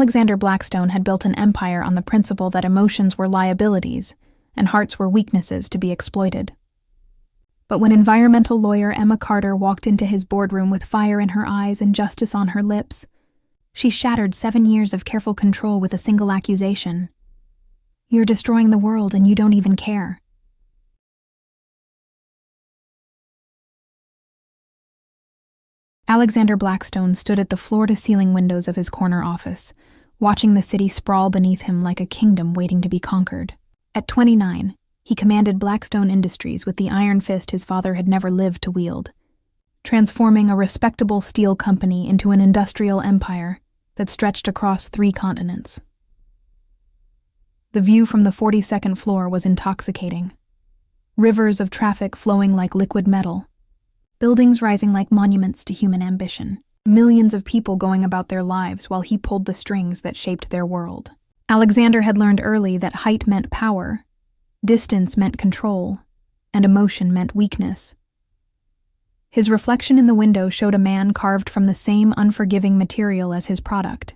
Alexander Blackstone had built an empire on the principle that emotions were liabilities and hearts were weaknesses to be exploited. But when environmental lawyer Emma Carter walked into his boardroom with fire in her eyes and justice on her lips, she shattered 7 years of careful control with a single accusation. "You're destroying the world and you don't even care." Alexander Blackstone stood at the floor-to-ceiling windows of his corner office, watching the city sprawl beneath him like a kingdom waiting to be conquered. At 29, he commanded Blackstone Industries with the iron fist his father had never lived to wield, transforming a respectable steel company into an industrial empire that stretched across 3 continents. The view from the 42nd floor was intoxicating. Rivers of traffic flowing like liquid metal, buildings rising like monuments to human ambition, millions of people going about their lives while he pulled the strings that shaped their world. Alexander had learned early that height meant power, distance meant control, and emotion meant weakness. His reflection in the window showed a man carved from the same unforgiving material as his product.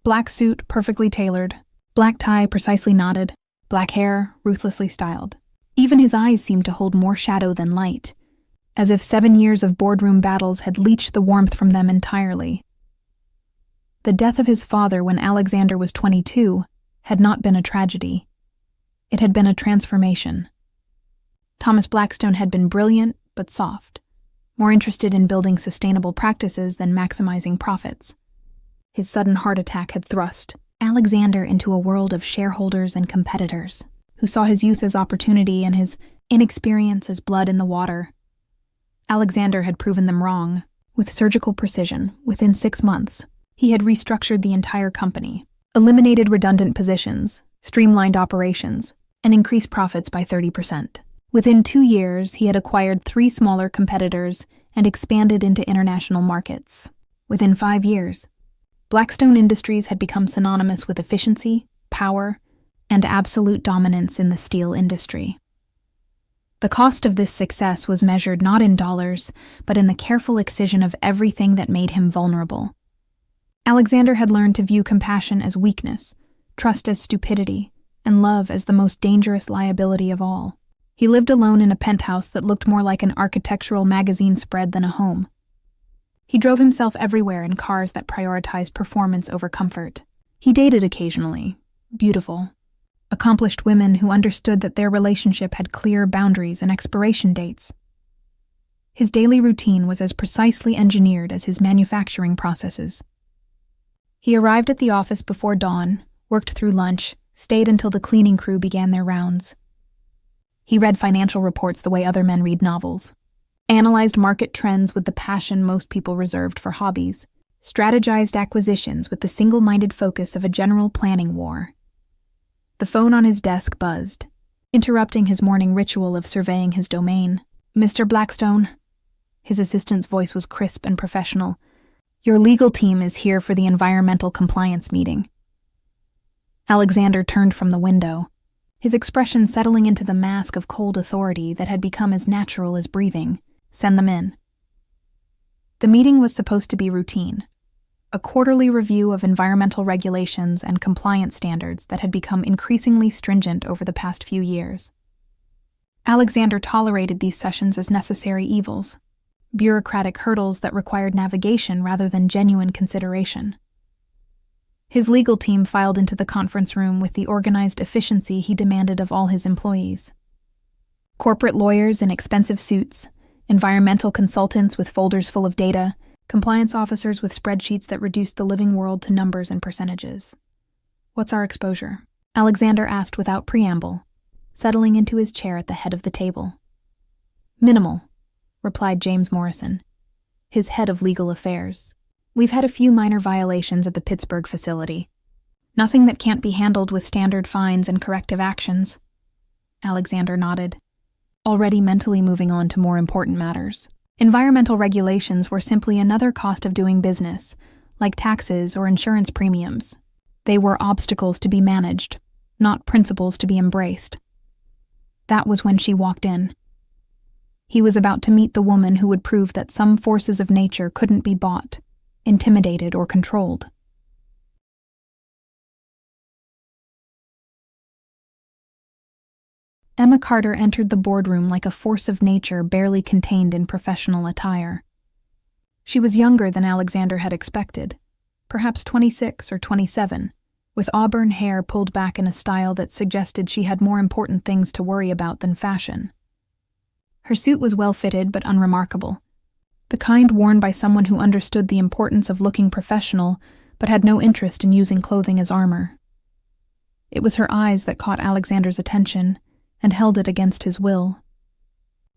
Black suit, perfectly tailored, black tie, precisely knotted, black hair, ruthlessly styled. Even his eyes seemed to hold more shadow than light, as if 7 years of boardroom battles had leached the warmth from them entirely. The death of his father when Alexander was 22 had not been a tragedy. It had been a transformation. Thomas Blackstone had been brilliant but soft, more interested in building sustainable practices than maximizing profits. His sudden heart attack had thrust Alexander into a world of shareholders and competitors, who saw his youth as opportunity and his inexperience as blood in the water. Alexander had proven them wrong. With surgical precision, within 6 months, he had restructured the entire company, eliminated redundant positions, streamlined operations, and increased profits by 30%. Within 2 years, he had acquired 3 smaller competitors and expanded into international markets. Within 5 years, Blackstone Industries had become synonymous with efficiency, power, and absolute dominance in the steel industry. The cost of this success was measured not in dollars, but in the careful excision of everything that made him vulnerable. Alexander had learned to view compassion as weakness, trust as stupidity, and love as the most dangerous liability of all. He lived alone in a penthouse that looked more like an architectural magazine spread than a home. He drove himself everywhere in cars that prioritized performance over comfort. He dated occasionally, beautiful, accomplished women who understood that their relationship had clear boundaries and expiration dates. His daily routine was as precisely engineered as his manufacturing processes. He arrived at the office before dawn, worked through lunch, stayed until the cleaning crew began their rounds. He read financial reports the way other men read novels, analyzed market trends with the passion most people reserved for hobbies, strategized acquisitions with the single-minded focus of a general planning war. The phone on his desk buzzed, interrupting his morning ritual of surveying his domain. "Mr. Blackstone," his assistant's voice was crisp and professional, "your legal team is here for the environmental compliance meeting." Alexander turned from the window, his expression settling into the mask of cold authority that had become as natural as breathing. "Send them in." The meeting was supposed to be routine, a quarterly review of environmental regulations and compliance standards that had become increasingly stringent over the past few years. Alexander tolerated these sessions as necessary evils, bureaucratic hurdles that required navigation rather than genuine consideration. His legal team filed into the conference room with the organized efficiency he demanded of all his employees. Corporate lawyers in expensive suits, environmental consultants with folders full of data, compliance officers with spreadsheets that reduced the living world to numbers and percentages. "What's our exposure?" Alexander asked without preamble, settling into his chair at the head of the table. "Minimal," replied James Morrison, his head of legal affairs. "We've had a few minor violations at the Pittsburgh facility. Nothing that can't be handled with standard fines and corrective actions." Alexander nodded, already mentally moving on to more important matters. Environmental regulations were simply another cost of doing business, like taxes or insurance premiums. They were obstacles to be managed, not principles to be embraced. That was when she walked in. He was about to meet the woman who would prove that some forces of nature couldn't be bought, intimidated, or controlled. Emma Carter entered the boardroom like a force of nature barely contained in professional attire. She was younger than Alexander had expected, perhaps 26 or 27, with auburn hair pulled back in a style that suggested she had more important things to worry about than fashion. Her suit was well-fitted but unremarkable, the kind worn by someone who understood the importance of looking professional but had no interest in using clothing as armor. It was her eyes that caught Alexander's attention and held it against his will.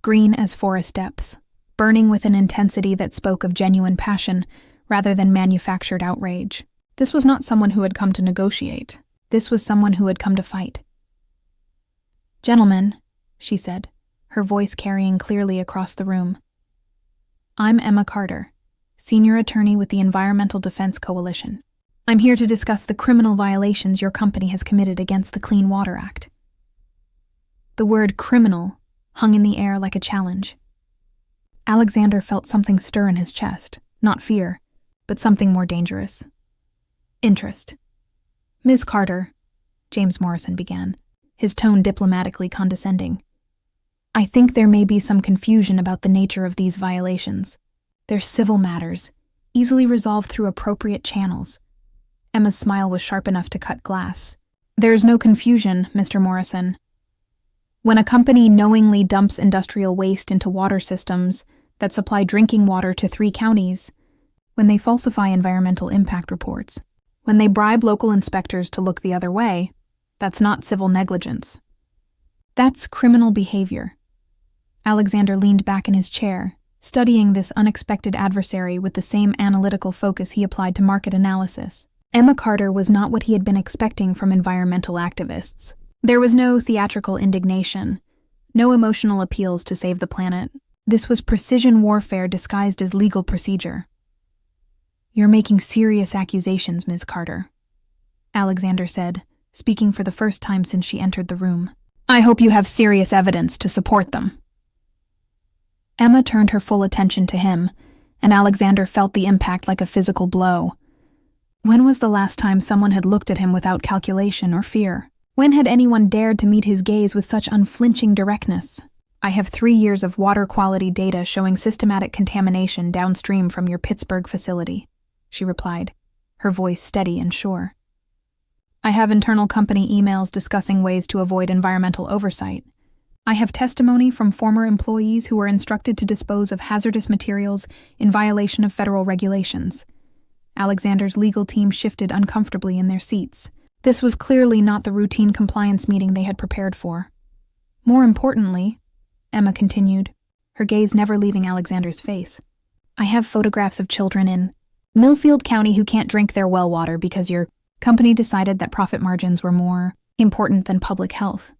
Green as forest depths, burning with an intensity that spoke of genuine passion rather than manufactured outrage. This was not someone who had come to negotiate. This was someone who had come to fight. "Gentlemen," she said, her voice carrying clearly across the room. "I'm Emma Carter, senior attorney with the Environmental Defense Coalition. I'm here to discuss the criminal violations your company has committed against the Clean Water Act." The word criminal hung in the air like a challenge. Alexander felt something stir in his chest, not fear, but something more dangerous. Interest. "Ms. Carter," James Morrison began, his tone diplomatically condescending, "I think there may be some confusion about the nature of these violations. They're civil matters, easily resolved through appropriate channels." Emma's smile was sharp enough to cut glass. "There's no confusion, Mr. Morrison. When a company knowingly dumps industrial waste into water systems that supply drinking water to 3 counties, when they falsify environmental impact reports, when they bribe local inspectors to look the other way, that's not civil negligence. That's criminal behavior." Alexander leaned back in his chair, studying this unexpected adversary with the same analytical focus he applied to market analysis. Emma Carter was not what he had been expecting from environmental activists. There was no theatrical indignation, no emotional appeals to save the planet. This was precision warfare disguised as legal procedure. "You're making serious accusations, Ms. Carter," Alexander said, speaking for the first time since she entered the room. "I hope you have serious evidence to support them." Emma turned her full attention to him, and Alexander felt the impact like a physical blow. When was the last time someone had looked at him without calculation or fear? When had anyone dared to meet his gaze with such unflinching directness? "I have 3 years of water quality data showing systematic contamination downstream from your Pittsburgh facility," she replied, her voice steady and sure. "I have internal company emails discussing ways to avoid environmental oversight. I have testimony from former employees who were instructed to dispose of hazardous materials in violation of federal regulations." Alexander's legal team shifted uncomfortably in their seats. This was clearly not the routine compliance meeting they had prepared for. "More importantly," Emma continued, her gaze never leaving Alexander's face, "I have photographs of children in Millfield County who can't drink their well water because your company decided that profit margins were more important than public health."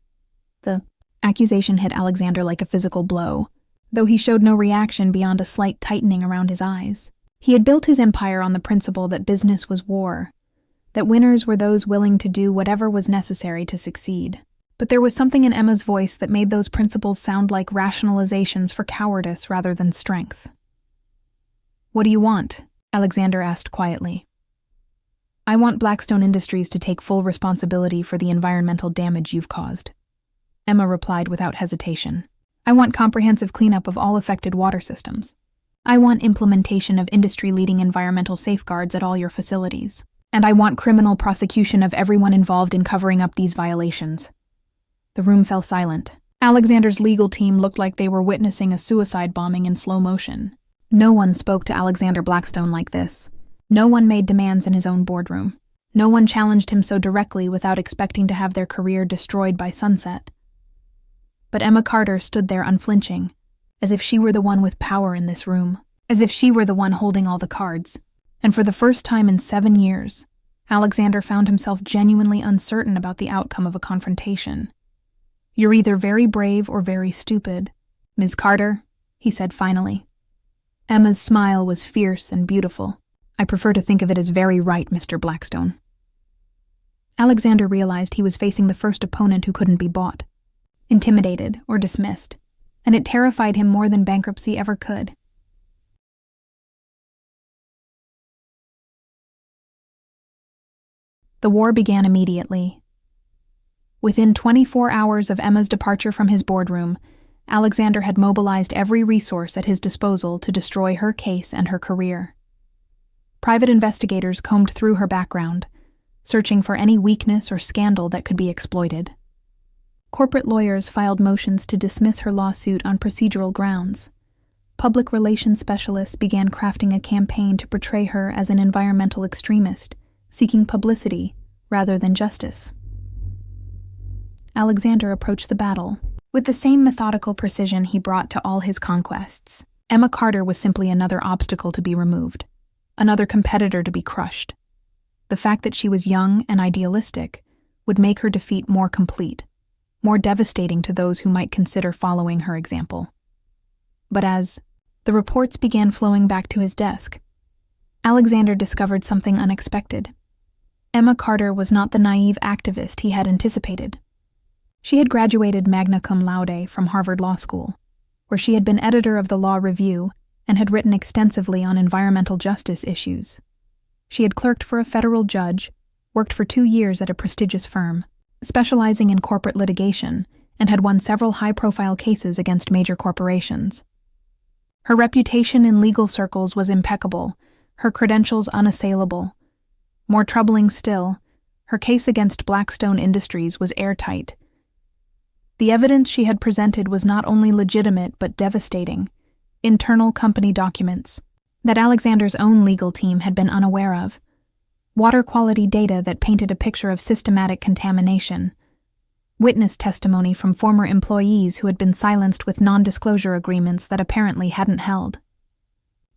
The accusation hit Alexander like a physical blow, though he showed no reaction beyond a slight tightening around his eyes. He had built his empire on the principle that business was war, that winners were those willing to do whatever was necessary to succeed. But there was something in Emma's voice that made those principles sound like rationalizations for cowardice rather than strength. "What do you want?" Alexander asked quietly. "I want Blackstone Industries to take full responsibility for the environmental damage you've caused," Emma replied without hesitation. "I want comprehensive cleanup of all affected water systems. I want implementation of industry-leading environmental safeguards at all your facilities. And I want criminal prosecution of everyone involved in covering up these violations." The room fell silent. Alexander's legal team looked like they were witnessing a suicide bombing in slow motion. No one spoke to Alexander Blackstone like this. No one made demands in his own boardroom. No one challenged him so directly without expecting to have their career destroyed by sunset. But Emma Carter stood there unflinching, as if she were the one with power in this room, as if she were the one holding all the cards. And for the first time in 7 years, Alexander found himself genuinely uncertain about the outcome of a confrontation. "You're either very brave or very stupid, Ms. Carter," he said finally. Emma's smile was fierce and beautiful. "I prefer to think of it as very right, Mr. Blackstone." Alexander realized he was facing the first opponent who couldn't be bought, intimidated or dismissed, and it terrified him more than bankruptcy ever could. The war began immediately. Within 24 hours of Emma's departure from his boardroom, Alexander had mobilized every resource at his disposal to destroy her case and her career. Private investigators combed through her background, searching for any weakness or scandal that could be exploited. Corporate lawyers filed motions to dismiss her lawsuit on procedural grounds. Public relations specialists began crafting a campaign to portray her as an environmental extremist, seeking publicity rather than justice. Alexander approached the battle with the same methodical precision he brought to all his conquests. Emma Carter was simply another obstacle to be removed, another competitor to be crushed. The fact that she was young and idealistic would make her defeat more complete, more devastating to those who might consider following her example. But as the reports began flowing back to his desk, Alexander discovered something unexpected. Emma Carter was not the naive activist he had anticipated. She had graduated magna cum laude from Harvard Law School, where she had been editor of the Law Review and had written extensively on environmental justice issues. She had clerked for a federal judge, worked for 2 years at a prestigious firm, specializing in corporate litigation, and had won several high-profile cases against major corporations. Her reputation in legal circles was impeccable, her credentials unassailable. More troubling still, her case against Blackstone Industries was airtight. The evidence she had presented was not only legitimate but devastating: internal company documents that Alexander's own legal team had been unaware of, water quality data that painted a picture of systematic contamination, witness testimony from former employees who had been silenced with non-disclosure agreements that apparently hadn't held.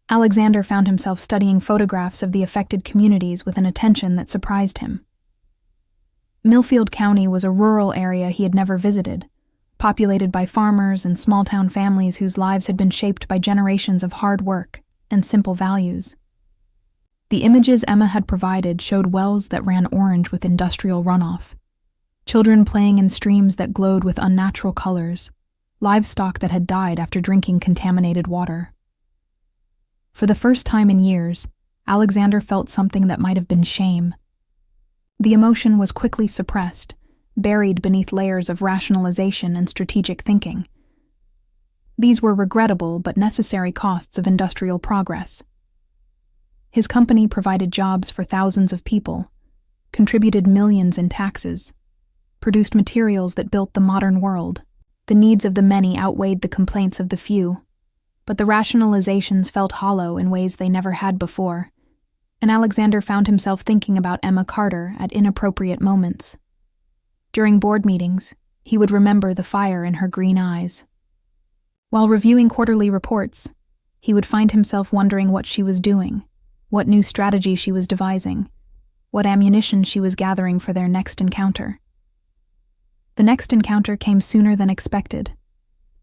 Alexander found himself studying photographs of the affected communities with an attention that surprised him. Millfield County was a rural area he had never visited, populated by farmers and small-town families whose lives had been shaped by generations of hard work and simple values. The images Emma had provided showed wells that ran orange with industrial runoff, children playing in streams that glowed with unnatural colors, livestock that had died after drinking contaminated water. For the first time in years, Alexander felt something that might have been shame. The emotion was quickly suppressed, buried beneath layers of rationalization and strategic thinking. These were regrettable but necessary costs of industrial progress. His company provided jobs for thousands of people, contributed millions in taxes, produced materials that built the modern world. The needs of the many outweighed the complaints of the few, but the rationalizations felt hollow in ways they never had before, and Alexander found himself thinking about Emma Carter at inappropriate moments. During board meetings, he would remember the fire in her green eyes. While reviewing quarterly reports, he would find himself wondering what she was doing, what new strategy she was devising, what ammunition she was gathering for their next encounter. The next encounter came sooner than expected.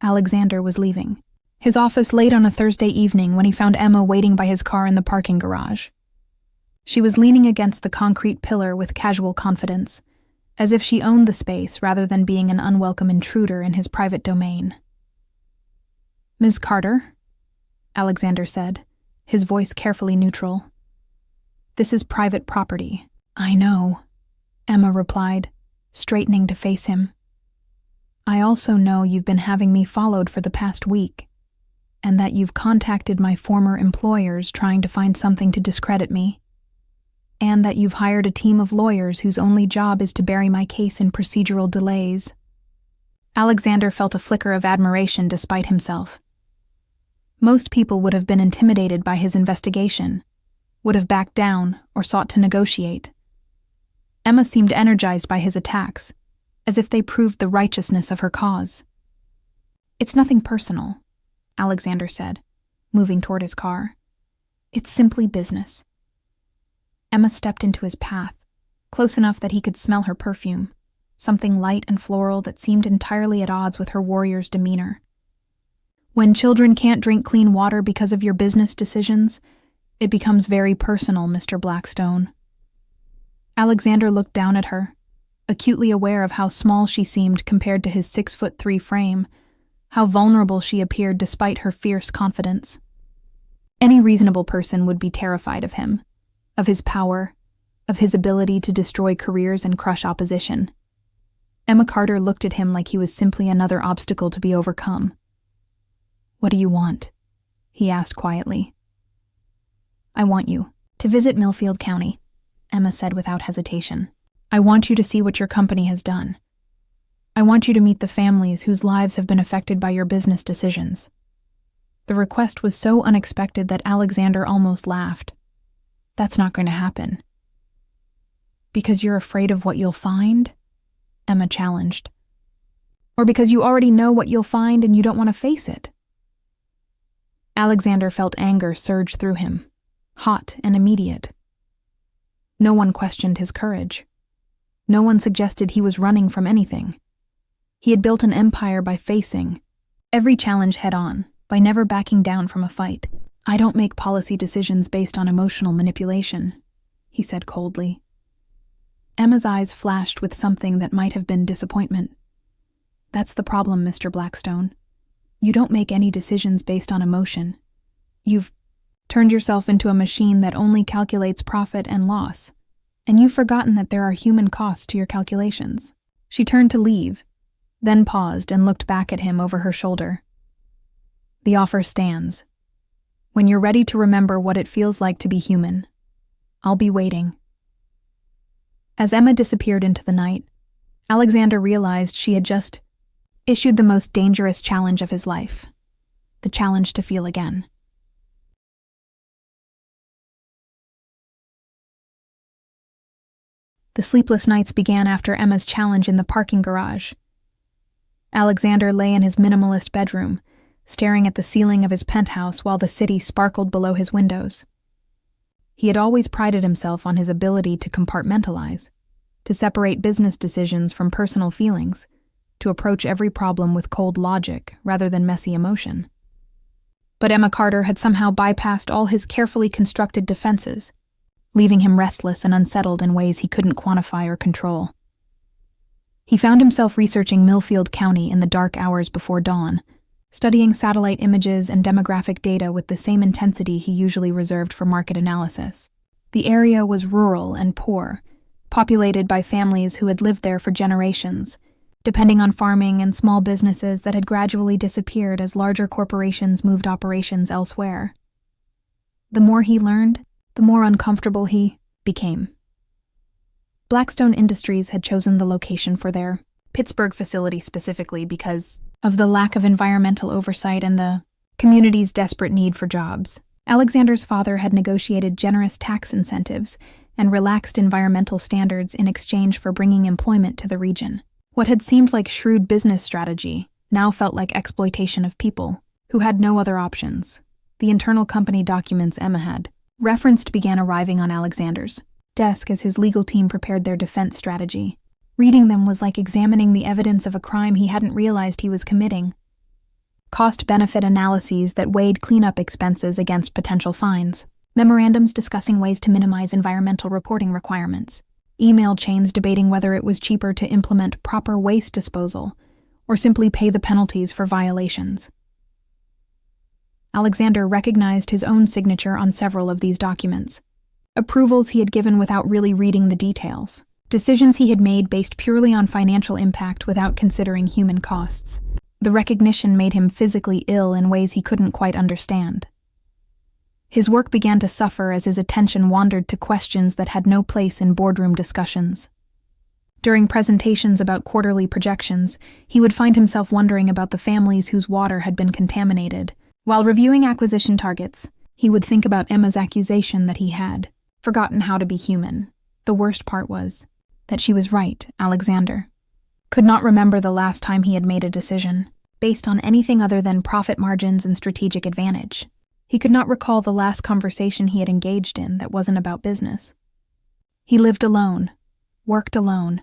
Alexander was leaving his office late on a Thursday evening when he found Emma waiting by his car in the parking garage. She was leaning against the concrete pillar with casual confidence, as if she owned the space rather than being an unwelcome intruder in his private domain. "Ms. Carter," Alexander said, his voice carefully neutral. "This is private property." "I know," Emma replied, straightening to face him. "I also know you've been having me followed for the past week, and that you've contacted my former employers trying to find something to discredit me, and that you've hired a team of lawyers whose only job is to bury my case in procedural delays." Alexander felt a flicker of admiration despite himself. Most people would have been intimidated by his investigation, would have backed down or sought to negotiate. Emma seemed energized by his attacks, as if they proved the righteousness of her cause. "It's nothing personal," Alexander said, moving toward his car. "It's simply business." Emma stepped into his path, close enough that he could smell her perfume, something light and floral that seemed entirely at odds with her warrior's demeanor. "When children can't drink clean water because of your business decisions, it becomes very personal, Mr. Blackstone." Alexander looked down at her, acutely aware of how small she seemed compared to his 6'3" frame, how vulnerable she appeared despite her fierce confidence. Any reasonable person would be terrified of him, of his power, of his ability to destroy careers and crush opposition. Emma Carter looked at him like he was simply another obstacle to be overcome. "What do you want?" he asked quietly. "I want you to visit Millfield County," Emma said without hesitation. "I want you to see what your company has done. I want you to meet the families whose lives have been affected by your business decisions." The request was so unexpected that Alexander almost laughed. "That's not going to happen." "Because you're afraid of what you'll find?" Emma challenged. "Or because you already know what you'll find and you don't want to face it?" Alexander felt anger surge through him, hot and immediate. No one questioned his courage. No one suggested he was running from anything. He had built an empire by facing every challenge head-on, by never backing down from a fight. "I don't make policy decisions based on emotional manipulation," he said coldly. Emma's eyes flashed with something that might have been disappointment. "That's the problem, Mr. Blackstone. You don't make any decisions based on emotion. You've turned yourself into a machine that only calculates profit and loss, and you've forgotten that there are human costs to your calculations." She turned to leave, then paused and looked back at him over her shoulder. "The offer stands. When you're ready to remember what it feels like to be human, I'll be waiting." As Emma disappeared into the night, Alexander realized she had just issued the most dangerous challenge of his life, the challenge to feel again. The sleepless nights began after Emma's challenge in the parking garage. Alexander lay in his minimalist bedroom, staring at the ceiling of his penthouse while the city sparkled below his windows. He had always prided himself on his ability to compartmentalize, to separate business decisions from personal feelings, to approach every problem with cold logic rather than messy emotion. But Emma Carter had somehow bypassed all his carefully constructed defenses, leaving him restless and unsettled in ways he couldn't quantify or control. He found himself researching Millfield County in the dark hours before dawn, studying satellite images and demographic data with the same intensity he usually reserved for market analysis. The area was rural and poor, populated by families who had lived there for generations, depending on farming and small businesses that had gradually disappeared as larger corporations moved operations elsewhere. The more he learned, the more uncomfortable he became. Blackstone Industries had chosen the location for their Pittsburgh facility specifically because of the lack of environmental oversight and the community's desperate need for jobs. Alexander's father had negotiated generous tax incentives and relaxed environmental standards in exchange for bringing employment to the region. What had seemed like shrewd business strategy now felt like exploitation of people who had no other options. The internal company documents Emma had referenced began arriving on Alexander's desk as his legal team prepared their defense strategy. Reading them was like examining the evidence of a crime he hadn't realized he was committing. Cost-benefit analyses that weighed cleanup expenses against potential fines, memorandums discussing ways to minimize environmental reporting requirements, email chains debating whether it was cheaper to implement proper waste disposal or simply pay the penalties for violations. Alexander recognized his own signature on several of these documents, approvals he had given without really reading the details, decisions he had made based purely on financial impact without considering human costs. The recognition made him physically ill in ways he couldn't quite understand. His work began to suffer as his attention wandered to questions that had no place in boardroom discussions. During presentations about quarterly projections, he would find himself wondering about the families whose water had been contaminated. While reviewing acquisition targets, he would think about Emma's accusation that he had forgotten how to be human. The worst part was that she was right. Alexander could not remember the last time he had made a decision based on anything other than profit margins and strategic advantage. He could not recall the last conversation he had engaged in that wasn't about business. He lived alone, worked alone,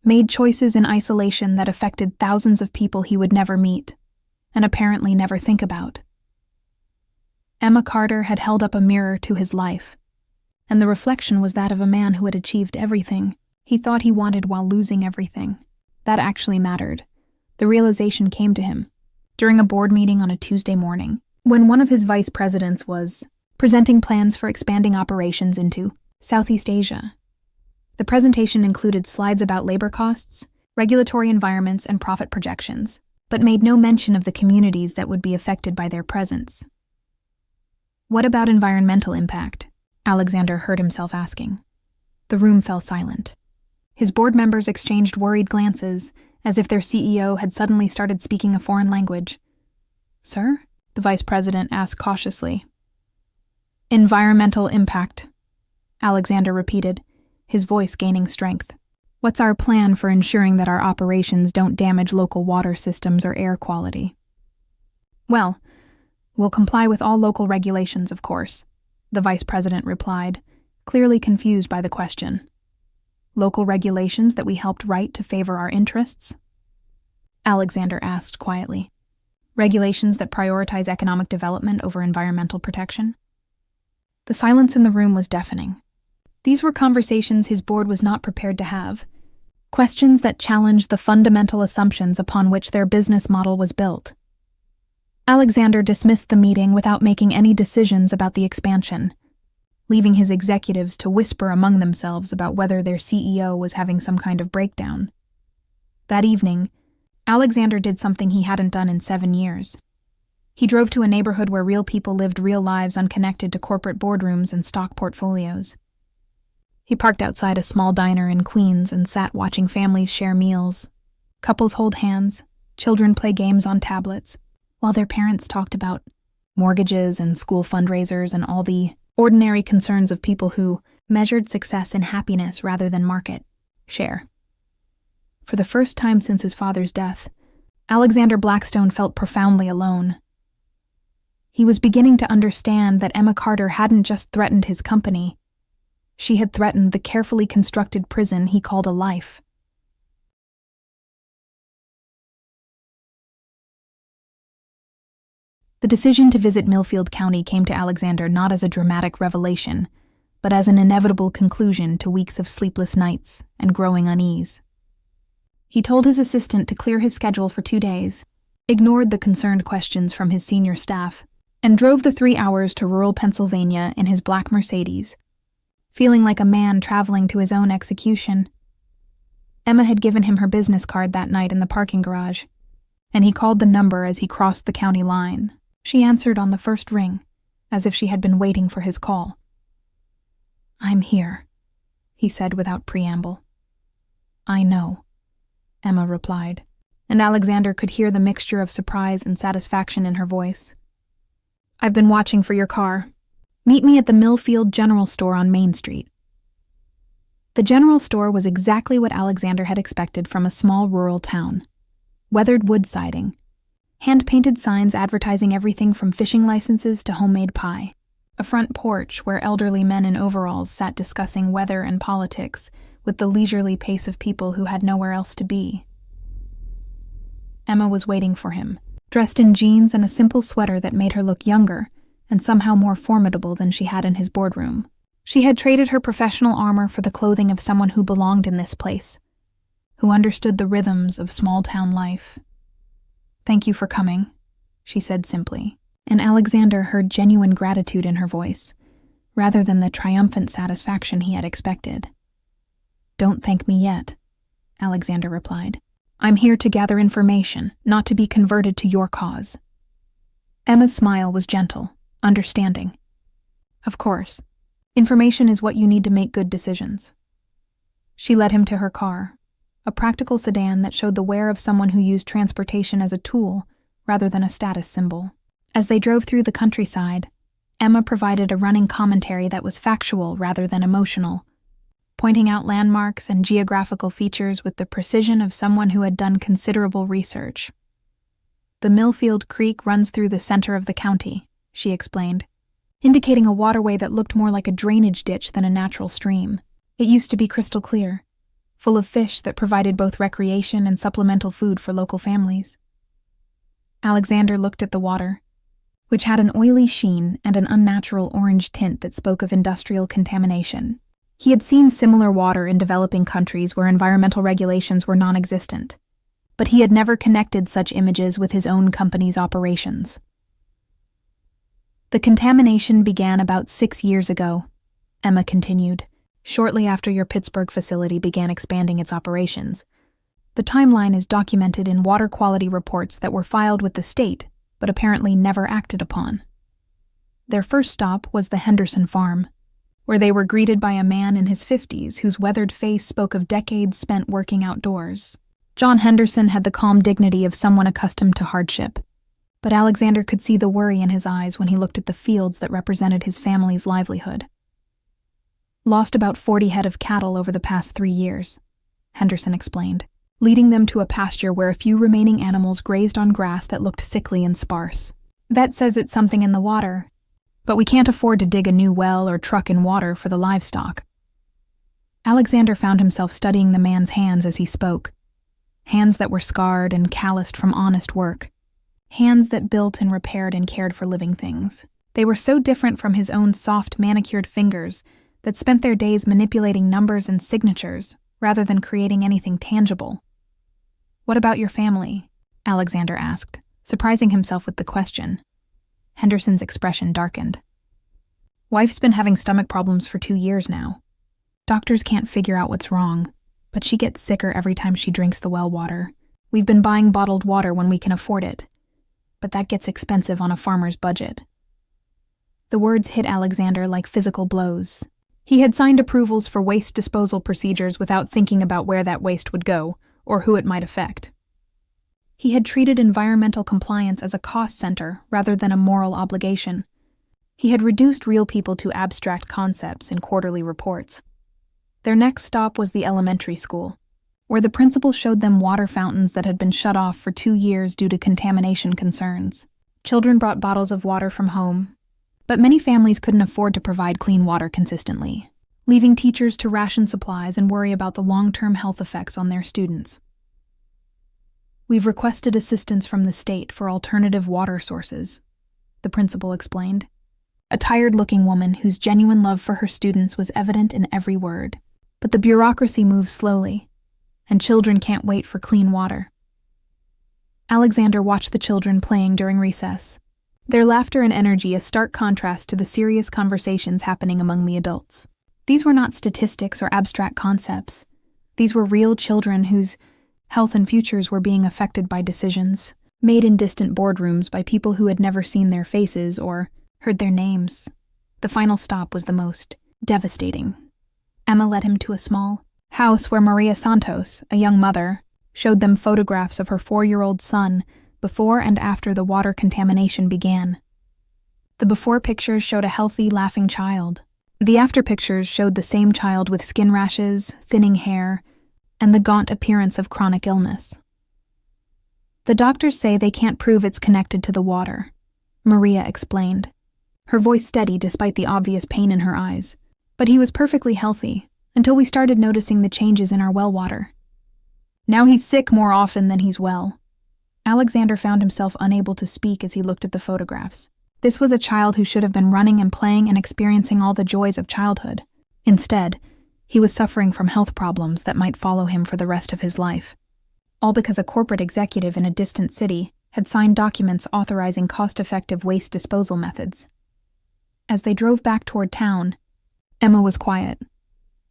made choices in isolation that affected thousands of people he would never meet, and apparently never think about. Emma Carter had held up a mirror to his life, and the reflection was that of a man who had achieved everything he thought he wanted while losing everything. That actually mattered. The realization came to him during a board meeting on a Tuesday morning, when one of his vice presidents was presenting plans for expanding operations into Southeast Asia. The presentation included slides about labor costs, regulatory environments, and profit projections, but made no mention of the communities that would be affected by their presence. What about environmental impact? Alexander heard himself asking. The room fell silent. His board members exchanged worried glances, as if their CEO had suddenly started speaking a foreign language. Sir? The vice president asked cautiously. Environmental impact, Alexander repeated, his voice gaining strength. What's our plan for ensuring that our operations don't damage local water systems or air quality? Well, we'll comply with all local regulations, of course, the vice president replied, clearly confused by the question. Local regulations that we helped write to favor our interests? Alexander asked quietly. Regulations that prioritize economic development over environmental protection? The silence in the room was deafening. These were conversations his board was not prepared to have. Questions that challenged the fundamental assumptions upon which their business model was built. Alexander dismissed the meeting without making any decisions about the expansion, leaving his executives to whisper among themselves about whether their CEO was having some kind of breakdown. That evening, Alexander did something he hadn't done in 7 years. He drove to a neighborhood where real people lived real lives unconnected to corporate boardrooms and stock portfolios. He parked outside a small diner in Queens and sat watching families share meals. Couples hold hands, children play games on tablets, while their parents talked about mortgages and school fundraisers and all the ordinary concerns of people who measured success in happiness rather than market share. For the first time since his father's death, Alexander Blackstone felt profoundly alone. He was beginning to understand that Emma Carter hadn't just threatened his company. She had threatened the carefully constructed prison he called a life. The decision to visit Millfield County came to Alexander not as a dramatic revelation, but as an inevitable conclusion to weeks of sleepless nights and growing unease. He told his assistant to clear his schedule for 2 days, ignored the concerned questions from his senior staff, and drove the 3 hours to rural Pennsylvania in his black Mercedes, feeling like a man traveling to his own execution. Emma had given him her business card that night in the parking garage, and he called the number as he crossed the county line. She answered on the first ring, as if she had been waiting for his call. "I'm here," he said without preamble. "I know," Emma replied, and Alexander could hear the mixture of surprise and satisfaction in her voice. "I've been watching for your car. Meet me at the Millfield General Store on Main Street." The general store was exactly what Alexander had expected from a small rural town. Weathered wood siding, hand-painted signs advertising everything from fishing licenses to homemade pie, a front porch where elderly men in overalls sat discussing weather and politics with the leisurely pace of people who had nowhere else to be. Emma was waiting for him, dressed in jeans and a simple sweater that made her look younger and somehow more formidable than she had in his boardroom. She had traded her professional armor for the clothing of someone who belonged in this place, who understood the rhythms of small-town life. "Thank you for coming," she said simply, and Alexander heard genuine gratitude in her voice, rather than the triumphant satisfaction he had expected. "Don't thank me yet," Alexander replied. "I'm here to gather information, not to be converted to your cause." Emma's smile was gentle, understanding. "Of course, information is what you need to make good decisions." She led him to her car, a practical sedan that showed the wear of someone who used transportation as a tool rather than a status symbol. As they drove through the countryside, Emma provided a running commentary that was factual rather than emotional, pointing out landmarks and geographical features with the precision of someone who had done considerable research. "The Millfield Creek runs through the center of the county," she explained, indicating a waterway that looked more like a drainage ditch than a natural stream. It used to be crystal clear, full of fish that provided both recreation and supplemental food for local families. Alexander looked at the water, which had an oily sheen and an unnatural orange tint that spoke of industrial contamination. He had seen similar water in developing countries where environmental regulations were non-existent, but he had never connected such images with his own company's operations. "The contamination began about 6 years ago," Emma continued, "shortly after your Pittsburgh facility began expanding its operations. The The timeline is documented in water quality reports that were filed with the state, but apparently never acted upon. Their first stop was the Henderson farm, where they were greeted by a man in his 50s whose weathered face spoke of decades spent working outdoors. John Henderson had the calm dignity of someone accustomed to hardship, but Alexander could see the worry in his eyes when he looked at the fields that represented his family's livelihood. Lost about 40 head of cattle over the past 3 years, Henderson explained, leading them to a pasture where a few remaining animals grazed on grass that looked sickly and sparse. Vet says it's something in the water, but we can't afford to dig a new well or truck in water for the livestock. Alexander found himself studying the man's hands as he spoke, hands that were scarred and calloused from honest work, hands that built and repaired and cared for living things. They were so different from his own soft, manicured fingers that spent their days manipulating numbers and signatures rather than creating anything tangible. "What about your family?" Alexander asked, surprising himself with the question. Henderson's expression darkened. "Wife's been having stomach problems for 2 years now. Doctors can't figure out what's wrong, but she gets sicker every time she drinks the well water. We've been buying bottled water when we can afford it, but that gets expensive on a farmer's budget." The words hit Alexander like physical blows. He had signed approvals for waste disposal procedures without thinking about where that waste would go or who it might affect. He had treated environmental compliance as a cost center rather than a moral obligation. He had reduced real people to abstract concepts in quarterly reports. Their next stop was the elementary school, where the principal showed them water fountains that had been shut off for 2 years due to contamination concerns. Children brought bottles of water from home, but many families couldn't afford to provide clean water consistently, leaving teachers to ration supplies and worry about the long-term health effects on their students. "We've requested assistance from the state for alternative water sources," the principal explained. A tired-looking woman whose genuine love for her students was evident in every word. But the bureaucracy moves slowly, and children can't wait for clean water. Alexander watched the children playing during recess, their laughter and energy a stark contrast to the serious conversations happening among the adults. These were not statistics or abstract concepts. These were real children whose health and futures were being affected by decisions made in distant boardrooms by people who had never seen their faces or heard their names. The final stop was the most devastating. Emma led him to a small house where Maria Santos, a young mother, showed them photographs of her 4-year-old son before and after the water contamination began. The before pictures showed a healthy, laughing child. The after pictures showed the same child with skin rashes, thinning hair, and the gaunt appearance of chronic illness. "The doctors say they can't prove it's connected to the water," Maria explained, her voice steady despite the obvious pain in her eyes. "But he was perfectly healthy until we started noticing the changes in our well water. Now he's sick more often than he's well." Alexander found himself unable to speak as he looked at the photographs. This was a child who should have been running and playing and experiencing all the joys of childhood. Instead, he was suffering from health problems that might follow him for the rest of his life. All because a corporate executive in a distant city had signed documents authorizing cost-effective waste disposal methods. As they drove back toward town, Emma was quiet,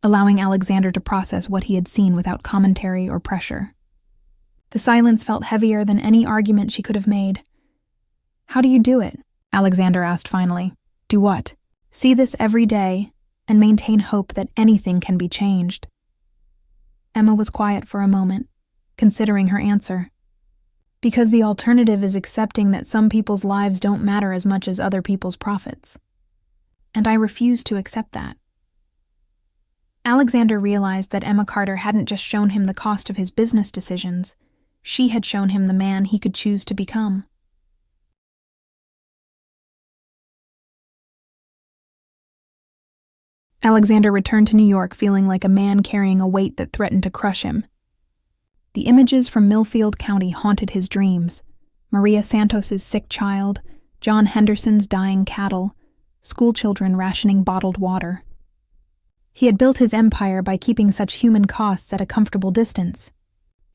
allowing Alexander to process what he had seen without commentary or pressure. The silence felt heavier than any argument she could have made. "How do you do it?" Alexander asked finally. "Do what?" "See this every day and maintain hope that anything can be changed." Emma was quiet for a moment, considering her answer. "Because the alternative is accepting that some people's lives don't matter as much as other people's profits. And I refuse to accept that." Alexander realized that Emma Carter hadn't just shown him the cost of his business decisions, she had shown him the man he could choose to become. Alexander returned to New York feeling like a man carrying a weight that threatened to crush him. The images from Millfield County haunted his dreams. Maria Santos's sick child, John Henderson's dying cattle, schoolchildren rationing bottled water. He had built his empire by keeping such human costs at a comfortable distance,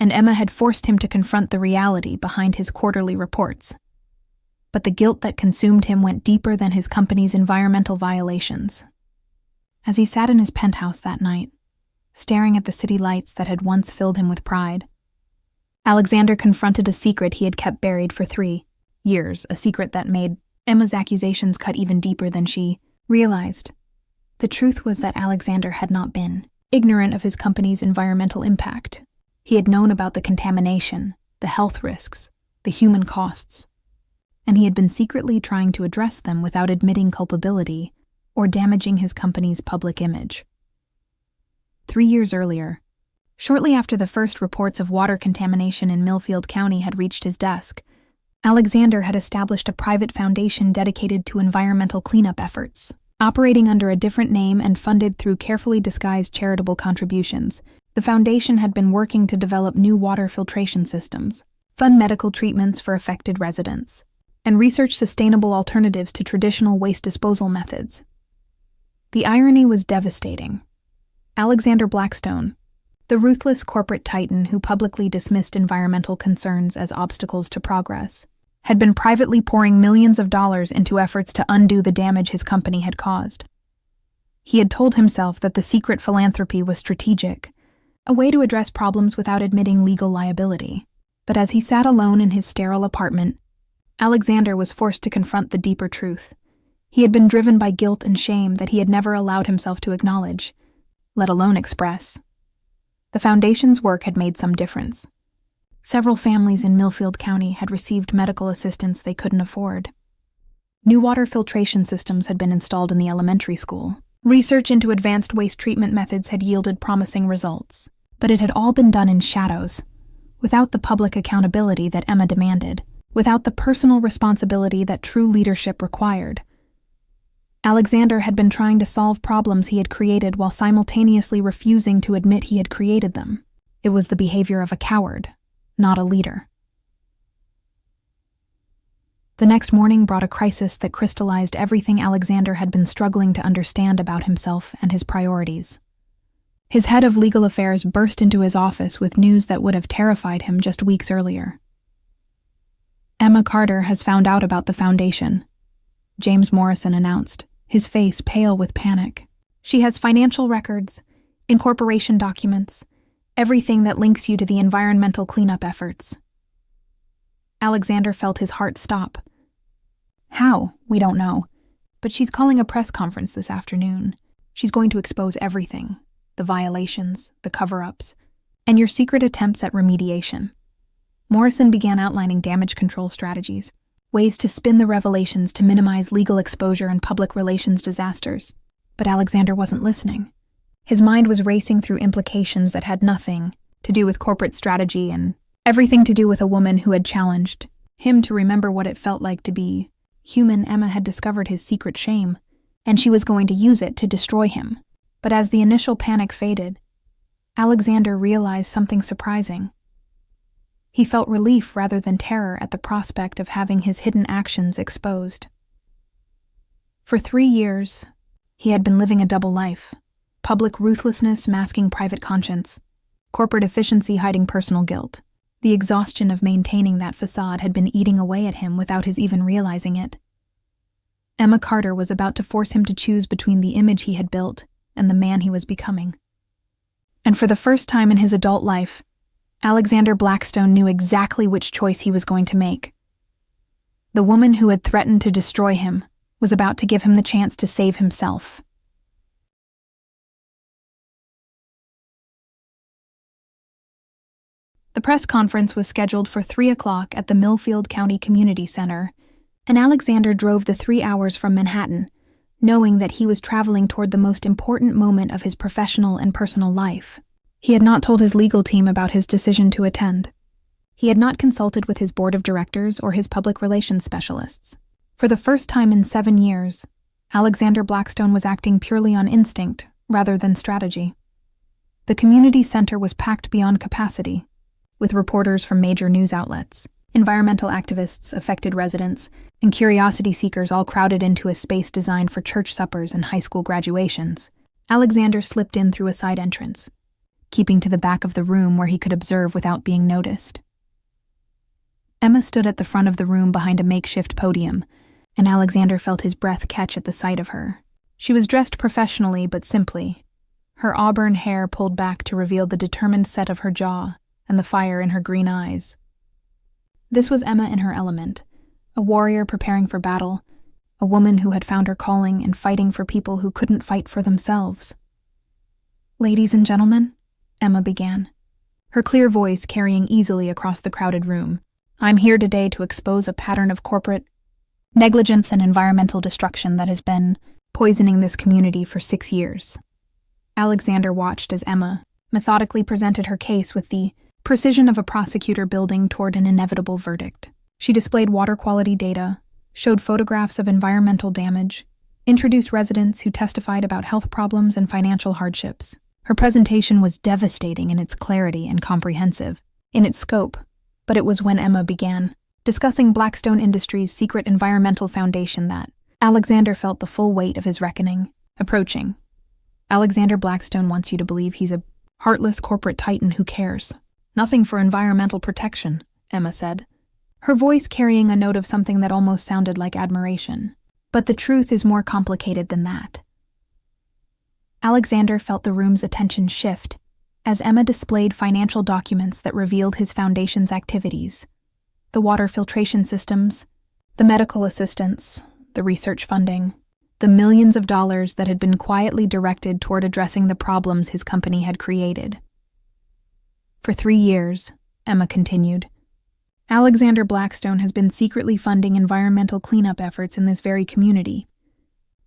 and Emma had forced him to confront the reality behind his quarterly reports. But the guilt that consumed him went deeper than his company's environmental violations. As he sat in his penthouse that night, staring at the city lights that had once filled him with pride, Alexander confronted a secret he had kept buried for 3 years, a secret that made Emma's accusations cut even deeper than she realized. The truth was that Alexander had not been ignorant of his company's environmental impact. He had known about the contamination, the health risks, the human costs, and he had been secretly trying to address them without admitting culpability or damaging his company's public image. 3 years earlier, shortly after the first reports of water contamination in Millfield County had reached his desk, Alexander had established a private foundation dedicated to environmental cleanup efforts. Operating under a different name and funded through carefully disguised charitable contributions, the foundation had been working to develop new water filtration systems, fund medical treatments for affected residents, and research sustainable alternatives to traditional waste disposal methods. The irony was devastating. Alexander Blackstone, the ruthless corporate titan who publicly dismissed environmental concerns as obstacles to progress, had been privately pouring millions of dollars into efforts to undo the damage his company had caused. He had told himself that the secret philanthropy was strategic, a way to address problems without admitting legal liability. But as he sat alone in his sterile apartment, Alexander was forced to confront the deeper truth. He had been driven by guilt and shame that he had never allowed himself to acknowledge, let alone express. The foundation's work had made some difference. Several families in Millfield County had received medical assistance they couldn't afford. New water filtration systems had been installed in the elementary school. Research into advanced waste treatment methods had yielded promising results. But it had all been done in shadows, without the public accountability that Emma demanded, without the personal responsibility that true leadership required. Alexander had been trying to solve problems he had created while simultaneously refusing to admit he had created them. It was the behavior of a coward, not a leader. The next morning brought a crisis that crystallized everything Alexander had been struggling to understand about himself and his priorities. His head of legal affairs burst into his office with news that would have terrified him just weeks earlier. Emma Carter has found out about the foundation, James Morrison announced, his face pale with panic. She has financial records, incorporation documents, everything that links you to the environmental cleanup efforts. Alexander felt his heart stop. How? We don't know. But she's calling a press conference this afternoon. She's going to expose everything. The violations, the cover-ups, and your secret attempts at remediation. Morrison began outlining damage control strategies, ways to spin the revelations to minimize legal exposure and public relations disasters. But Alexander wasn't listening. His mind was racing through implications that had nothing to do with corporate strategy and everything to do with a woman who had challenged him to remember what it felt like to be human. Emma had discovered his secret shame, and she was going to use it to destroy him. But as the initial panic faded, Alexander realized something surprising. He felt relief rather than terror at the prospect of having his hidden actions exposed. For 3 years, he had been living a double life. Public ruthlessness masking private conscience, corporate efficiency hiding personal guilt. The exhaustion of maintaining that facade had been eating away at him without his even realizing it. Emma Carter was about to force him to choose between the image he had built and the man he was becoming. And for the first time in his adult life, Alexander Blackstone knew exactly which choice he was going to make. The woman who had threatened to destroy him was about to give him the chance to save himself. The press conference was scheduled for 3 o'clock at the Millfield County Community Center, and Alexander drove the 3 hours from Manhattan, knowing that he was traveling toward the most important moment of his professional and personal life. He had not told his legal team about his decision to attend. He had not consulted with his board of directors or his public relations specialists. For the first time in 7 years, Alexander Blackstone was acting purely on instinct rather than strategy. The community center was packed beyond capacity, with reporters from major news outlets, environmental activists, affected residents, and curiosity seekers all crowded into a space designed for church suppers and high school graduations. Alexander slipped in through a side entrance, keeping to the back of the room where he could observe without being noticed. Emma stood at the front of the room behind a makeshift podium, and Alexander felt his breath catch at the sight of her. She was dressed professionally but simply, her auburn hair pulled back to reveal the determined set of her jaw and the fire in her green eyes. This was Emma in her element, a warrior preparing for battle, a woman who had found her calling and fighting for people who couldn't fight for themselves. "Ladies and gentlemen," Emma began, her clear voice carrying easily across the crowded room, "I'm here today to expose a pattern of corporate negligence and environmental destruction that has been poisoning this community for 6 years." Alexander watched as Emma methodically presented her case with the precision of a prosecutor building toward an inevitable verdict. She displayed water quality data, showed photographs of environmental damage, introduced residents who testified about health problems and financial hardships. Her presentation was devastating in its clarity and comprehensive in its scope, but it was when Emma began discussing Blackstone Industries' secret environmental foundation that Alexander felt the full weight of his reckoning approaching. "Alexander Blackstone wants you to believe he's a heartless corporate titan who cares nothing for environmental protection," Emma said, her voice carrying a note of something that almost sounded like admiration. "But the truth is more complicated than that." Alexander felt the room's attention shift as Emma displayed financial documents that revealed his foundation's activities: the water filtration systems, the medical assistance, the research funding, the millions of dollars that had been quietly directed toward addressing the problems his company had created. "For 3 years," Emma continued, "Alexander Blackstone has been secretly funding environmental cleanup efforts in this very community.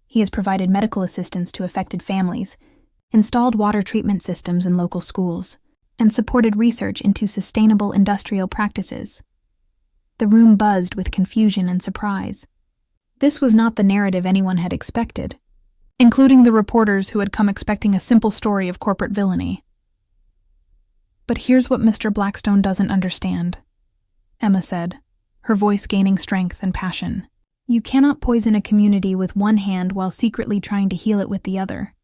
He has provided medical assistance to affected families, installed water treatment systems in local schools, and supported research into sustainable industrial practices." The room buzzed with confusion and surprise. This was not the narrative anyone had expected, including the reporters who had come expecting a simple story of corporate villainy. "But here's what Mr. Blackstone doesn't understand," Emma said, her voice gaining strength and passion. "You cannot poison a community with one hand while secretly trying to heal it with the other.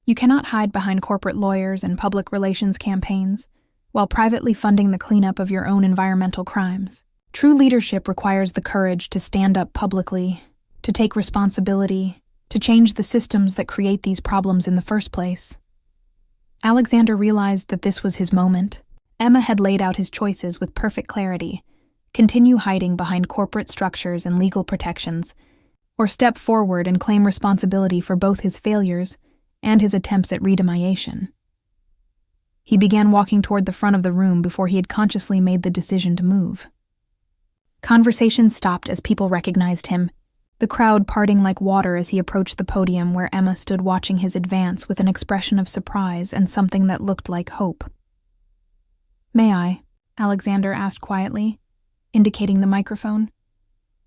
You cannot hide behind corporate lawyers and public relations campaigns while privately funding the cleanup of your own environmental crimes. True leadership requires the courage to stand up publicly, to take responsibility, to change the systems that create these problems in the first place." Alexander realized that this was his moment. Emma had laid out his choices with perfect clarity: continue hiding behind corporate structures and legal protections, or step forward and claim responsibility for both his failures and his attempts at redemoniation. He began walking toward the front of the room before he had consciously made the decision to move. Conversation stopped as people recognized him, the crowd parting like water as he approached the podium where Emma stood watching his advance with an expression of surprise and something that looked like hope. "May I?" Alexander asked quietly, indicating the microphone.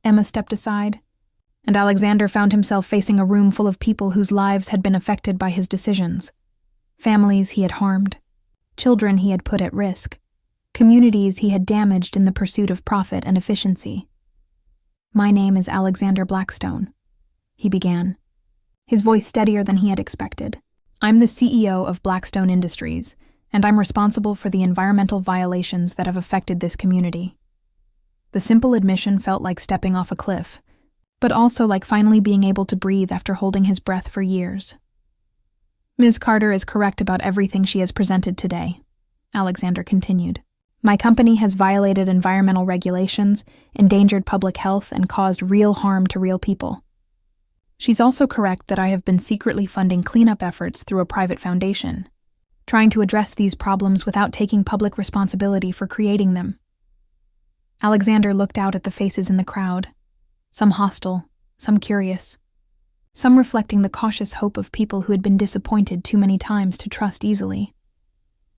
Emma stepped aside, and Alexander found himself facing a room full of people whose lives had been affected by his decisions. Families he had harmed, children he had put at risk, communities he had damaged in the pursuit of profit and efficiency. "My name is Alexander Blackstone," he began, his voice steadier than he had expected. "I'm the CEO of Blackstone Industries, and I'm responsible for the environmental violations that have affected this community." The simple admission felt like stepping off a cliff, but also like finally being able to breathe after holding his breath for years. "Ms. Carter is correct about everything she has presented today," Alexander continued. "My company has violated environmental regulations, endangered public health, and caused real harm to real people. She's also correct that I have been secretly funding cleanup efforts through a private foundation, trying to address these problems without taking public responsibility for creating them." Alexander looked out at the faces in the crowd, some hostile, some curious, some reflecting the cautious hope of people who had been disappointed too many times to trust easily.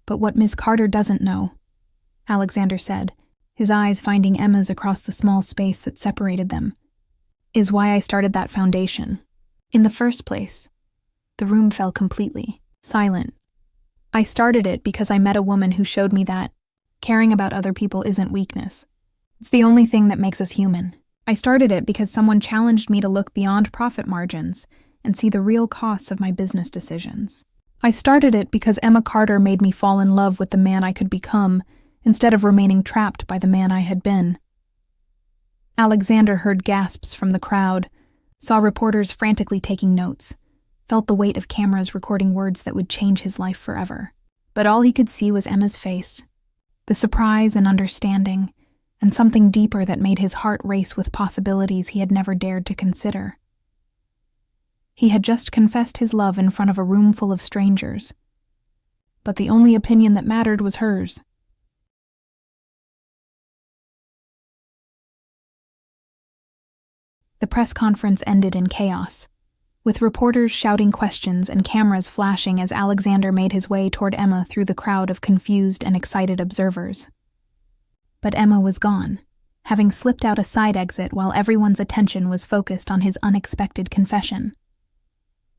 "But what Ms. Carter doesn't know," Alexander said, his eyes finding Emma's across the small space that separated them, "is why I started that foundation. In the first place." The room fell completely silent. "I started it because I met a woman who showed me that caring about other people isn't weakness. It's the only thing that makes us human. I started it because someone challenged me to look beyond profit margins and see the real costs of my business decisions. I started it because Emma Carter made me fall in love with the man I could become instead of remaining trapped by the man I had been." Alexander heard gasps from the crowd, saw reporters frantically taking notes, felt the weight of cameras recording words that would change his life forever. But all he could see was Emma's face, the surprise and understanding, and something deeper that made his heart race with possibilities he had never dared to consider. He had just confessed his love in front of a room full of strangers, but the only opinion that mattered was hers. The press conference ended in chaos, with reporters shouting questions and cameras flashing as Alexander made his way toward Emma through the crowd of confused and excited observers. But Emma was gone, having slipped out a side exit while everyone's attention was focused on his unexpected confession.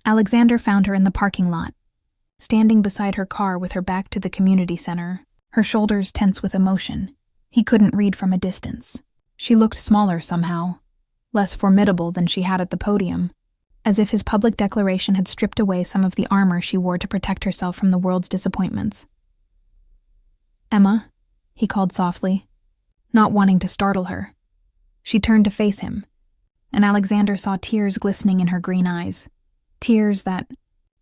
Alexander found her in the parking lot, standing beside her car with her back to the community center, her shoulders tense with emotion. He couldn't read from a distance. She looked smaller somehow, less formidable than she had at the podium, as if his public declaration had stripped away some of the armor she wore to protect herself from the world's disappointments. "Emma," he called softly, not wanting to startle her. She turned to face him, and Alexander saw tears glistening in her green eyes, tears that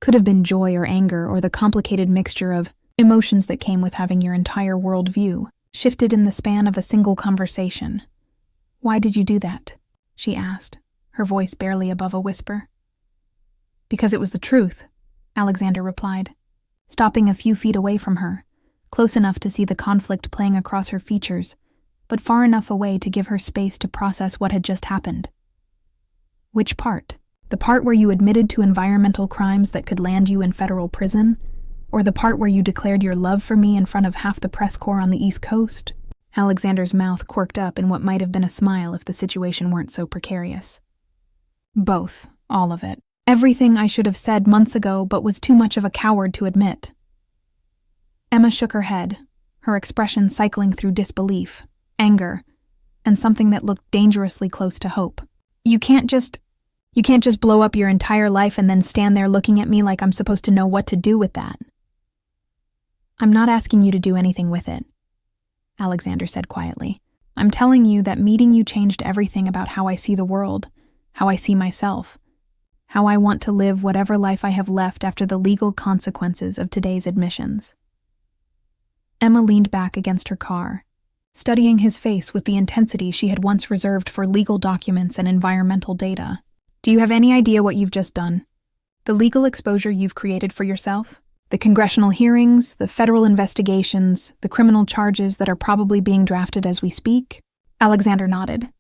could have been joy or anger or the complicated mixture of emotions that came with having your entire worldview shifted in the span of a single conversation. "Why did you do that?" she asked, her voice barely above a whisper. "Because it was the truth," Alexander replied, stopping a few feet away from her, close enough to see the conflict playing across her features, but far enough away to give her space to process what had just happened. "Which part? The part where you admitted to environmental crimes that could land you in federal prison? Or the part where you declared your love for me in front of half the press corps on the East Coast?" Alexander's mouth quirked up in what might have been a smile if the situation weren't so precarious. "Both. All of it. Everything I should have said months ago but was too much of a coward to admit." Emma shook her head, her expression cycling through disbelief, anger, and something that looked dangerously close to hope. You can't just blow up your entire life and then stand there looking at me like I'm supposed to know what to do with that." "I'm not asking you to do anything with it," Alexander said quietly. "I'm telling you that meeting you changed everything about how I see the world, how I see myself, how I want to live whatever life I have left after the legal consequences of today's admissions." Emma leaned back against her car, studying his face with the intensity she had once reserved for legal documents and environmental data. "Do you have any idea what you've just done? The legal exposure you've created for yourself? The congressional hearings, the federal investigations, the criminal charges that are probably being drafted as we speak?" Alexander nodded.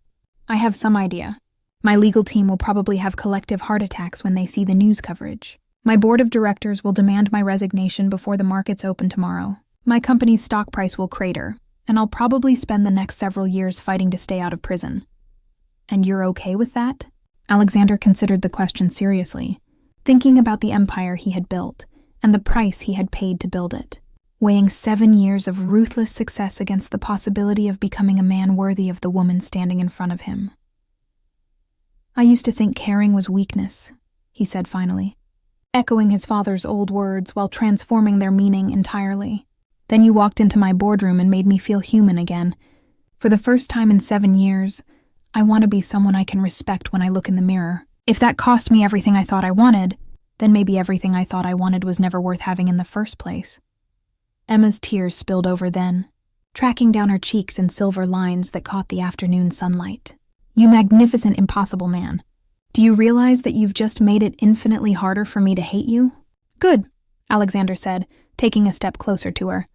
"I have some idea. My legal team will probably have collective heart attacks when they see the news coverage. My board of directors will demand my resignation before the markets open tomorrow. My company's stock price will crater, and I'll probably spend the next several years fighting to stay out of prison." "And you're okay with that?" Alexander considered the question seriously, thinking about the empire he had built and the price he had paid to build it, weighing 7 years of ruthless success against the possibility of becoming a man worthy of the woman standing in front of him. "I used to think caring was weakness," he said finally, echoing his father's old words while transforming their meaning entirely. "Then you walked into my boardroom and made me feel human again. For the first time in 7 years, I want to be someone I can respect when I look in the mirror. If that cost me everything I thought I wanted, then maybe everything I thought I wanted was never worth having in the first place." Emma's tears spilled over then, tracking down her cheeks in silver lines that caught the afternoon sunlight. "You magnificent, impossible man. Do you realize that you've just made it infinitely harder for me to hate you?" "Good," Alexander said, taking a step closer to her,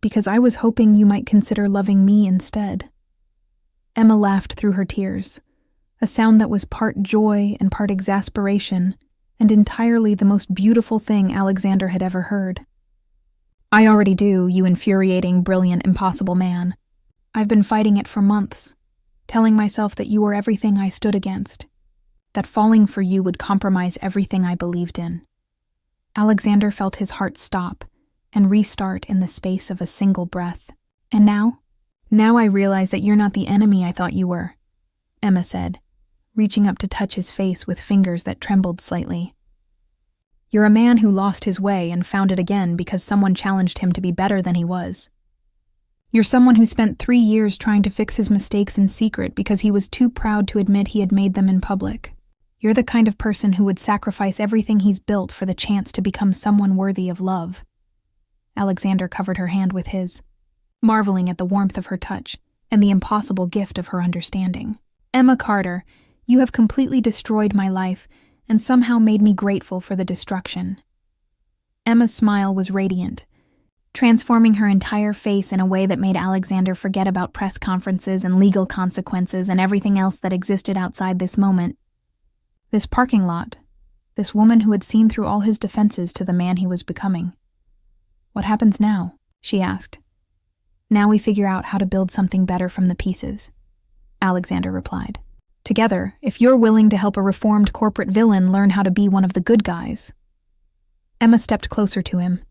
"because I was hoping you might consider loving me instead." Emma laughed through her tears, a sound that was part joy and part exasperation, and entirely the most beautiful thing Alexander had ever heard. "I already do, you infuriating, brilliant, impossible man. I've been fighting it for months, telling myself that you were everything I stood against, that falling for you would compromise everything I believed in." Alexander felt his heart stop and restart in the space of a single breath. "And now? Now I realize that you're not the enemy I thought you were," Emma said, reaching up to touch his face with fingers that trembled slightly. "You're a man who lost his way and found it again because someone challenged him to be better than he was. You're someone who spent 3 years trying to fix his mistakes in secret because he was too proud to admit he had made them in public. You're the kind of person who would sacrifice everything he's built for the chance to become someone worthy of love." Alexander covered her hand with his. marveling at the warmth of her touch and the impossible gift of her understanding. "Emma Carter, you have completely destroyed my life and somehow made me grateful for the destruction." Emma's smile was radiant, transforming her entire face in a way that made Alexander forget about press conferences and legal consequences and everything else that existed outside this moment. This parking lot, this woman who had seen through all his defenses to the man he was becoming. "What happens now?" she asked. "Now we figure out how to build something better from the pieces," Alexander replied. "Together, if you're willing to help a reformed corporate villain learn how to be one of the good guys." Emma stepped closer to him,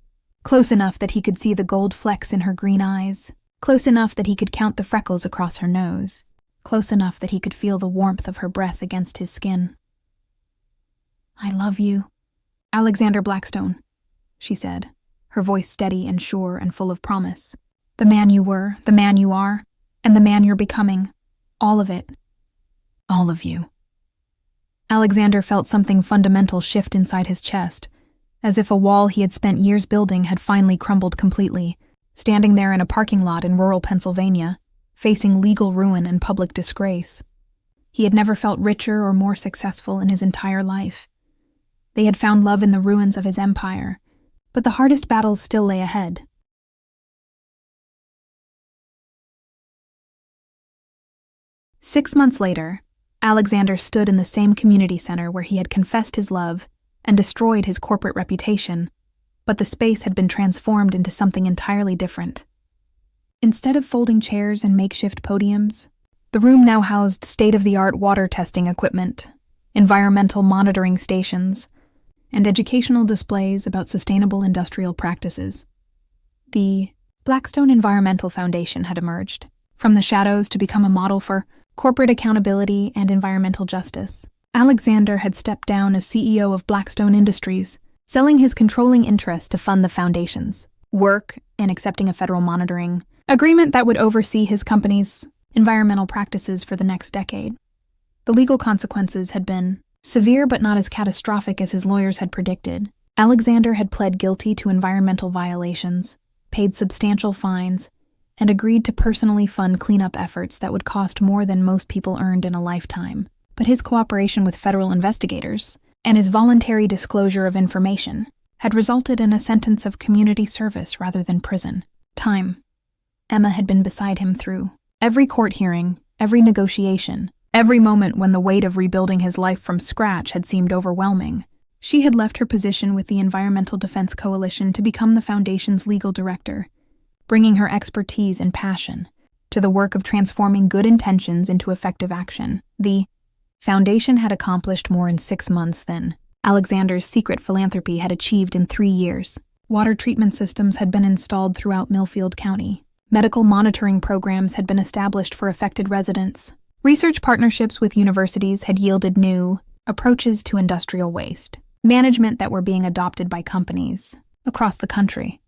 close enough that he could see the gold flecks in her green eyes, close enough that he could count the freckles across her nose, close enough that he could feel the warmth of her breath against his skin. "I love you, Alexander Blackstone," she said, her voice steady and sure and full of promise. "The man you were, the man you are, and the man you're becoming. All of it. All of you." Alexander felt something fundamental shift inside his chest, as if a wall he had spent years building had finally crumbled completely, standing there in a parking lot in rural Pennsylvania, facing legal ruin and public disgrace. He had never felt richer or more successful in his entire life. They had found love in the ruins of his empire, but the hardest battles still lay ahead. 6 months later, Alexander stood in the same community center where he had confessed his love and destroyed his corporate reputation, but the space had been transformed into something entirely different. Instead of folding chairs and makeshift podiums, the room now housed state-of-the-art water testing equipment, environmental monitoring stations, and educational displays about sustainable industrial practices. The Blackstone Environmental Foundation had emerged, from the shadows to become a model for corporate accountability and environmental justice. Alexander had stepped down as CEO of Blackstone Industries, selling his controlling interest to fund the foundation's work in accepting a federal monitoring agreement that would oversee his company's environmental practices for the next decade. The legal consequences had been severe but not as catastrophic as his lawyers had predicted. Alexander had pled guilty to environmental violations, paid substantial fines, and agreed to personally fund cleanup efforts that would cost more than most people earned in a lifetime. But his cooperation with federal investigators and his voluntary disclosure of information had resulted in a sentence of community service rather than prison. Time. Emma had been beside him through every court hearing, every negotiation, every moment when the weight of rebuilding his life from scratch had seemed overwhelming. She had left her position with the Environmental Defense Coalition to become the Foundation's legal director, bringing her expertise and passion to the work of transforming good intentions into effective action. The Foundation had accomplished more in 6 months than Alexander's secret philanthropy had achieved in 3 years. Water treatment systems had been installed throughout Millfield County. Medical monitoring programs had been established for affected residents. Research partnerships with universities had yielded new approaches to industrial waste management that were being adopted by companies across the country.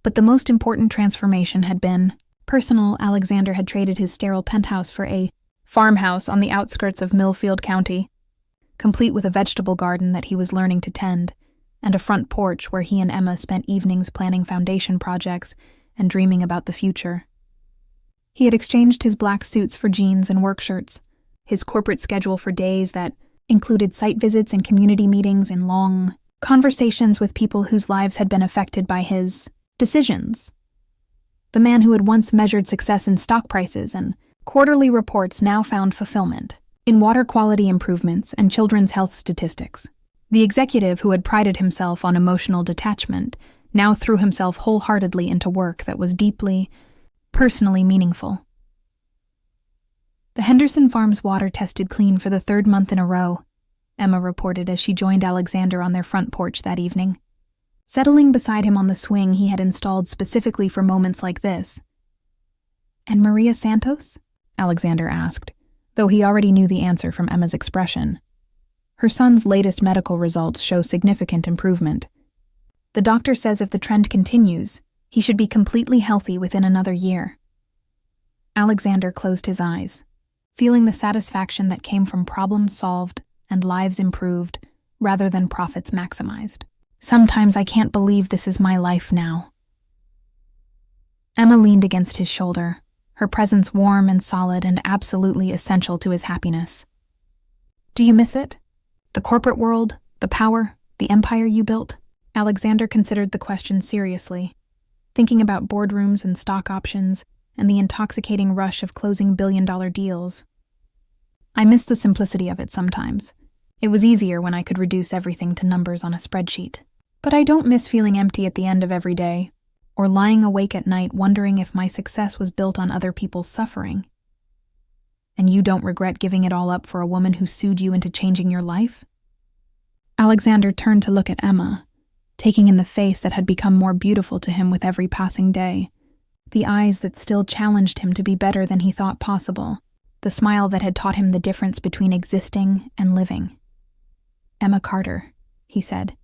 But the most important transformation had been personal. Alexander had traded his sterile penthouse for a farmhouse on the outskirts of Millfield County, complete with a vegetable garden that he was learning to tend, and a front porch where he and Emma spent evenings planning foundation projects and dreaming about the future. He had exchanged his black suits for jeans and work shirts, his corporate schedule for days that included site visits and community meetings and long conversations with people whose lives had been affected by his decisions. The man who had once measured success in stock prices and quarterly reports now found fulfillment in water quality improvements and children's health statistics. The executive who had prided himself on emotional detachment now threw himself wholeheartedly into work that was deeply, personally meaningful. The Henderson Farms water tested clean for the 3rd month in a row, Emma reported as she joined Alexander on their front porch that evening. Settling beside him on the swing he had installed specifically for moments like this. "And Maria Santos?" Alexander asked, though he already knew the answer from Emma's expression. Her son's latest medical results show significant improvement. The doctor says if the trend continues, he should be completely healthy within another year. Alexander closed his eyes, feeling the satisfaction that came from problems solved and lives improved rather than profits maximized. "Sometimes I can't believe this is my life now." Emma leaned against his shoulder, her presence warm and solid and absolutely essential to his happiness. Do you miss it? The corporate world, the power, the empire you built? Alexander considered the question seriously, thinking about boardrooms and stock options and the intoxicating rush of closing billion-dollar deals. I miss the simplicity of it sometimes. It was easier when I could reduce everything to numbers on a spreadsheet. But I don't miss feeling empty at the end of every day, or lying awake at night wondering if my success was built on other people's suffering. And you don't regret giving it all up for a woman who sued you into changing your life? Alexander turned to look at Emma, taking in the face that had become more beautiful to him with every passing day, the eyes that still challenged him to be better than he thought possible, the smile that had taught him the difference between existing and living. Emma Carter, he said,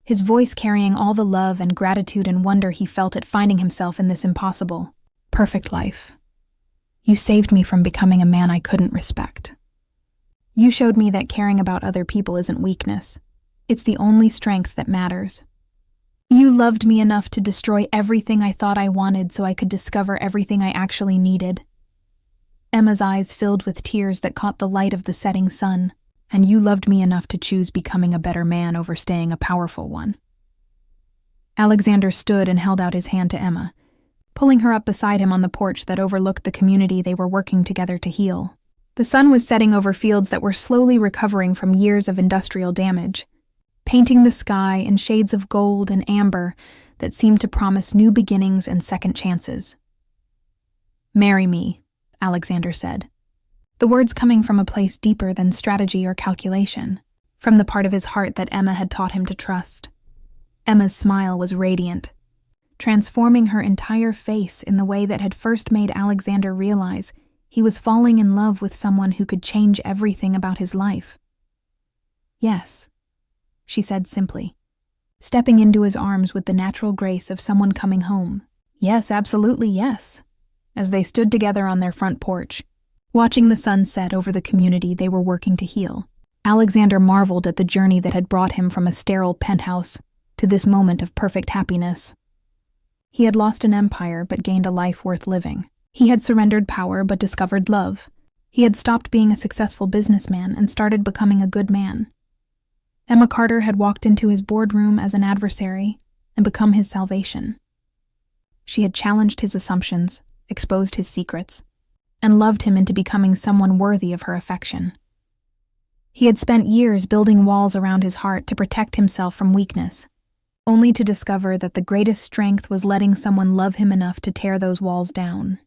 his voice carrying all the love and gratitude and wonder he felt at finding himself in this impossible, perfect life. You saved me from becoming a man I couldn't respect. You showed me that caring about other people isn't weakness. It's the only strength that matters. You loved me enough to destroy everything I thought I wanted so I could discover everything I actually needed. Emma's eyes filled with tears that caught the light of the setting sun. And you loved me enough to choose becoming a better man over staying a powerful one. Alexander stood and held out his hand to Emma, pulling her up beside him on the porch that overlooked the community they were working together to heal. The sun was setting over fields that were slowly recovering from years of industrial damage, painting the sky in shades of gold and amber that seemed to promise new beginnings and second chances. "Marry me," Alexander said. The words coming from a place deeper than strategy or calculation, from the part of his heart that Emma had taught him to trust. Emma's smile was radiant, transforming her entire face in the way that had first made Alexander realize he was falling in love with someone who could change everything about his life. "Yes," she said simply, stepping into his arms with the natural grace of someone coming home. "Yes, absolutely yes," as they stood together on their front porch, watching the sun set over the community they were working to heal. Alexander marveled at the journey that had brought him from a sterile penthouse to this moment of perfect happiness. He had lost an empire but gained a life worth living. He had surrendered power but discovered love. He had stopped being a successful businessman and started becoming a good man. Emma Carter had walked into his boardroom as an adversary and become his salvation. She had challenged his assumptions, exposed his secrets, and loved him into becoming someone worthy of her affection. He had spent years building walls around his heart to protect himself from weakness, only to discover that the greatest strength was letting someone love him enough to tear those walls down.